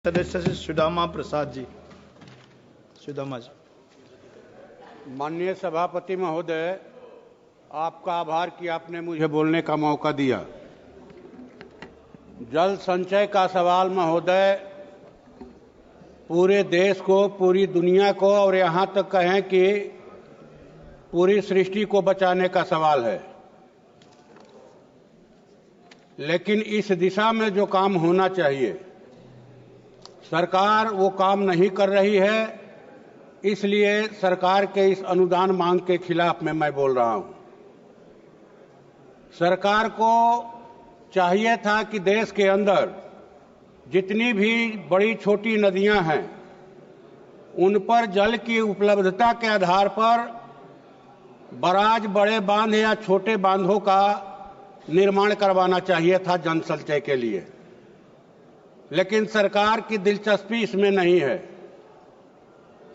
सदस्य से सुदामा प्रसाद जी। सुदामा जी। माननीय सभापति महोदय, आपका आभार कि आपने मुझे बोलने का मौका दिया। जल संचय का सवाल महोदय पूरे देश को, पूरी दुनिया को और यहां तक कहें कि पूरी सृष्टि को बचाने का सवाल है। लेकिन इस दिशा में जो काम होना चाहिए सरकार वो काम नहीं कर रही है, इसलिए सरकार के इस अनुदान मांग के खिलाफ में मैं बोल रहा हूं। सरकार को चाहिए था कि देश के अंदर जितनी भी बड़ी छोटी नदियां हैं उन पर जल की उपलब्धता के आधार पर बराज, बड़े बांध या छोटे बांधों का निर्माण करवाना चाहिए था जन संचय के लिए। लेकिन सरकार की दिलचस्पी इसमें नहीं है।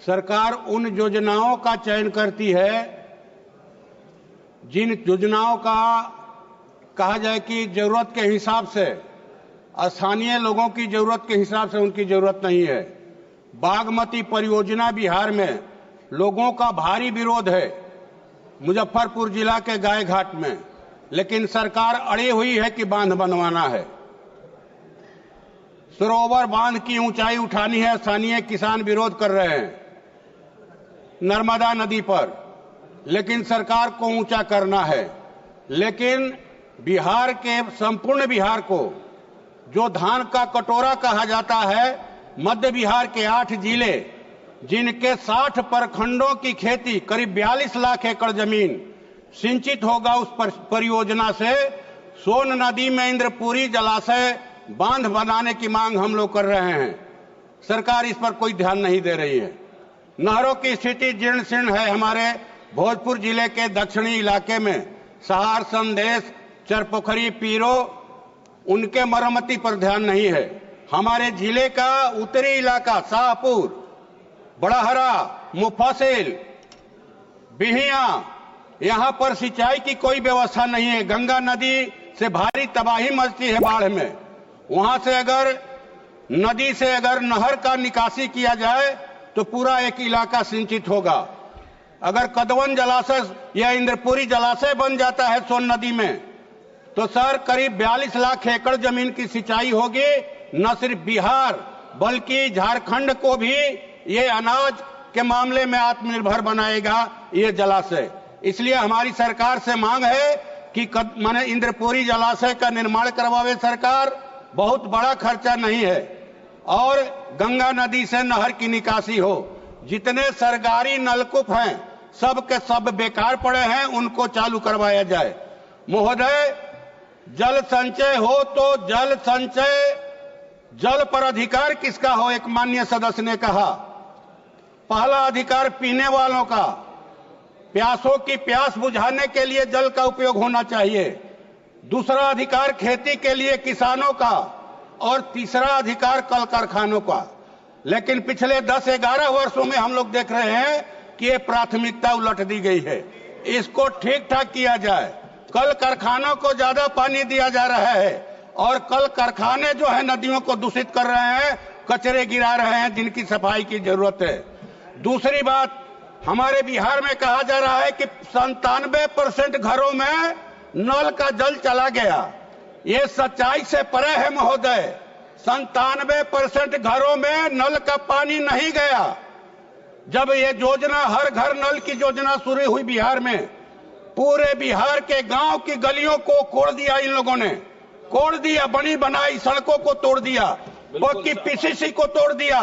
सरकार उन योजनाओं का चयन करती है जिन योजनाओं का कहा जाए कि जरूरत के हिसाब से, स्थानीय लोगों की जरूरत के हिसाब से उनकी जरूरत नहीं है। बागमती परियोजना बिहार में लोगों का भारी विरोध है, मुजफ्फरपुर जिला के गाय घाट में, लेकिन सरकार अड़ी हुई है कि बांध बनवाना है। सरोवर बांध की ऊंचाई उठानी है, स्थानीय किसान विरोध कर रहे हैं नर्मदा नदी पर, लेकिन सरकार को ऊंचा करना है। लेकिन बिहार के, संपूर्ण बिहार को जो धान का कटोरा कहा जाता है, मध्य बिहार के 8 जिले जिनके 60 प्रखंडों की खेती, करीब 42 लाख एकड़ जमीन सिंचित होगा उस परियोजना से। सोन नदी में इंद्रपुरी जलाशय बांध बनाने की मांग हम लोग कर रहे हैं। सरकार इस पर कोई ध्यान नहीं दे रही है। नहरों की स्थिति जीर्ण शीर्ण है। हमारे भोजपुर जिले के दक्षिणी इलाके में सहार, संदेश, चरपोखरी, पीरो, उनके मरम्मती पर ध्यान नहीं है। हमारे जिले का उत्तरी इलाका शाहपुर, बड़ाहरा, मुफस्सिल, बिहिया, यहां पर सिंचाई की कोई व्यवस्था नहीं है। गंगा नदी से भारी तबाही मचती है बाढ़ में। वहां से अगर नदी से अगर नहर का निकासी किया जाए तो पूरा एक इलाका सिंचित होगा। अगर कदवन जलाशय या इंद्रपुरी जलाशय बन जाता है सोन नदी में तो सर करीब 42 लाख एकड़ जमीन की सिंचाई होगी। न सिर्फ बिहार बल्कि झारखंड को भी ये अनाज के मामले में आत्मनिर्भर बनाएगा ये जलाशय। इसलिए हमारी सरकार से मांग है कि माने इंद्रपुरी जलाशय का निर्माण करवावे सरकार, बहुत बड़ा खर्चा नहीं है, और गंगा नदी से नहर की निकासी हो। जितने सरकारी नलकूप हैं सब के सब बेकार पड़े हैं, उनको चालू करवाया जाए। महोदय, जल संचय हो तो जल संचय, जल पर अधिकार किसका हो? एक माननीय सदस्य ने कहा, पहला अधिकार पीने वालों का, प्यासों की प्यास बुझाने के लिए जल का उपयोग होना चाहिए। दूसरा अधिकार खेती के लिए किसानों का, और तीसरा अधिकार कल कारखानों का। लेकिन पिछले 10-11 वर्षों में हम लोग देख रहे हैं कि ये प्राथमिकता उलट दी गई है। इसको ठीक ठाक किया जाए। कल कारखानों को ज्यादा पानी दिया जा रहा है और कल कारखाने जो है नदियों को दूषित कर रहे हैं, कचरे गिरा रहे हैं जिनकी सफाई की जरूरत है। दूसरी बात, हमारे बिहार में कहा जा रहा है कि 97% घरों में नल का जल चला गया। ये सच्चाई से परे है महोदय। 97% घरों में नल का पानी नहीं गया। जब ये योजना हर घर नल की योजना शुरू हुई बिहार में, पूरे बिहार के गांव की गलियों को कोड़ दिया इन लोगों ने, कोड़ दिया, बनी बनाई सड़कों को तोड़ दिया, पक्की पीसीसी को तोड़ दिया,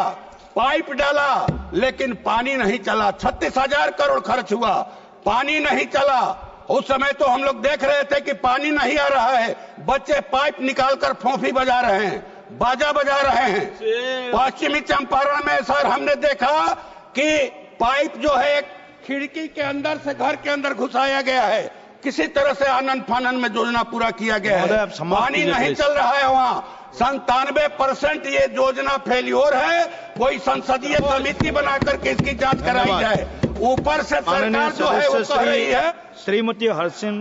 पाइप डाला, लेकिन पानी नहीं चला। 36,000 करोड़ खर्च हुआ, पानी नहीं चला। उस समय तो हम लोग देख रहे थे कि पानी नहीं आ रहा है, बच्चे पाइप निकालकर फोफी बजा रहे हैं, बाजा बजा रहे हैं। पश्चिमी चंपारण में सर हमने देखा कि पाइप जो है एक खिड़की के अंदर से घर के अंदर घुसाया गया है। किसी तरह से आनंद फानन में योजना पूरा किया गया है, पानी नहीं चल रहा है वहां। 97% ये योजना फेल्योर है। कोई संसदीय समिति बनाकर के इसकी जांच कराई जाए। ऊपर से सरकार जो है वो कह रही है। श्रीमती हरसिन